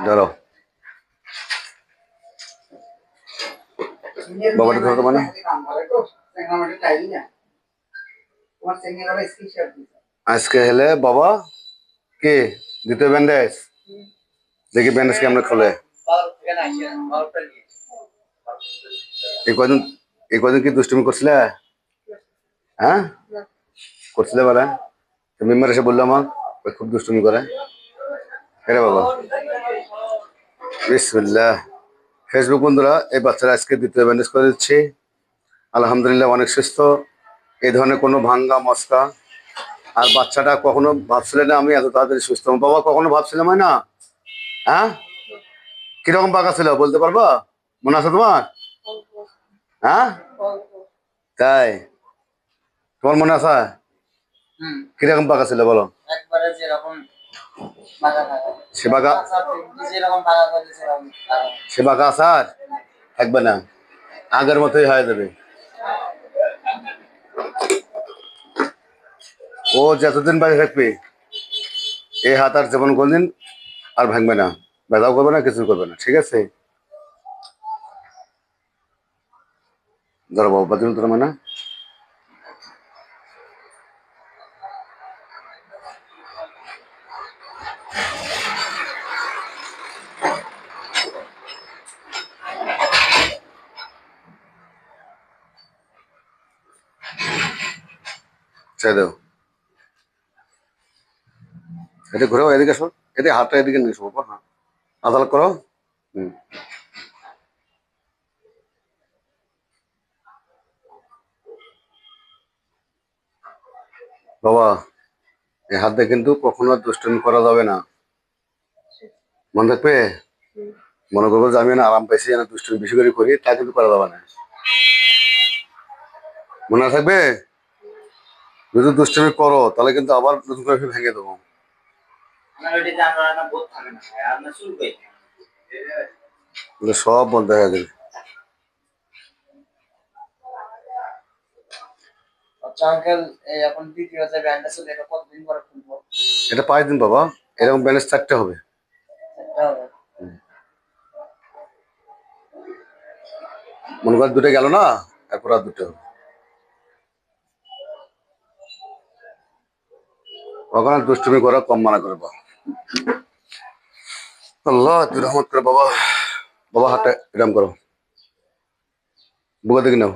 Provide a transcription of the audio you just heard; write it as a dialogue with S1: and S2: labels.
S1: ধরো বাবাটা ধরো তো মানে আজকে হলে বাবা কে দ্বিতীয় ব্যান্ডেজ দেখি ব্যান্ডেজ কেমন খোলে এই কদিন কি দুষ্টুমি করছিলে হ্যাঁ করছিলে বলে মেম্বার এসে বললো আমার খুব দুষ্টুমি করে রে বাবা বিসমিল্লাহ ফেসবুক বন্ধুরা এই বাচ্চারা আজকে দ্বিতীয় ব্যান্ডেজ করে দিচ্ছি আলহামদুলিল্লাহ অনেক সুস্থ এই ধরনের কোনো ভাঙ্গা মস্কা আর বাচ্চাটা কখনো ভাবছিলেন না আমি এত তাড়াতাড়ি সুস্থ হবো বাবা কখনো ভাবছিলাম হয় না হ্যাঁ কিরকম পাকা ছিল বলতে পারবা মনে আছে তোমার হ্যাঁ তাই তোমার মনে আছে কিরকম পাকা ছিল বলো সে বাঁকা আসার থাকবে না আগের মতোই হয়ে যাবে ও যতদিন বাইরে থাকবে এই হাত আর যেমন কোনদিন আর ভাঙবে না ব্যথাও করবে না কিছু করবে না ঠিক আছে ধরো বাবু বাদিন তোর মানে ছেড়ে দেও এটা ঘুরেও এদিকে আসো এতে হাতটা এদিকে নিয়ে এসো বাবা হ্যাঁ আদালত করো বাবা এই হাত দিয়ে কিন্তু কখনো দুষ্টুমি করা যাবে না মনে থাকবে মনে করবো যে আমি না আরাম পাইছি না দুষ্টুমি বেশি করে করি তা কিন্তু করা যাবে না মনে থাকবে যদি দুষ্টুমি করো তাহলে কিন্তু আবার নতুন করে ভেঙে দেবো সব বন্ধ হয়ে যাবে এটা 5 দিন বাবা এরকম ব্যালেন্স 4টে হবে মনে কর 2টে গেল না এরপর আর 2টে হবে ওখানে দুষ্টুমি করা কম মানা করবো আল্লাহ তুই রহমত করে বাবা বাবা হাতটা এরম করো বুকে দিকে নাও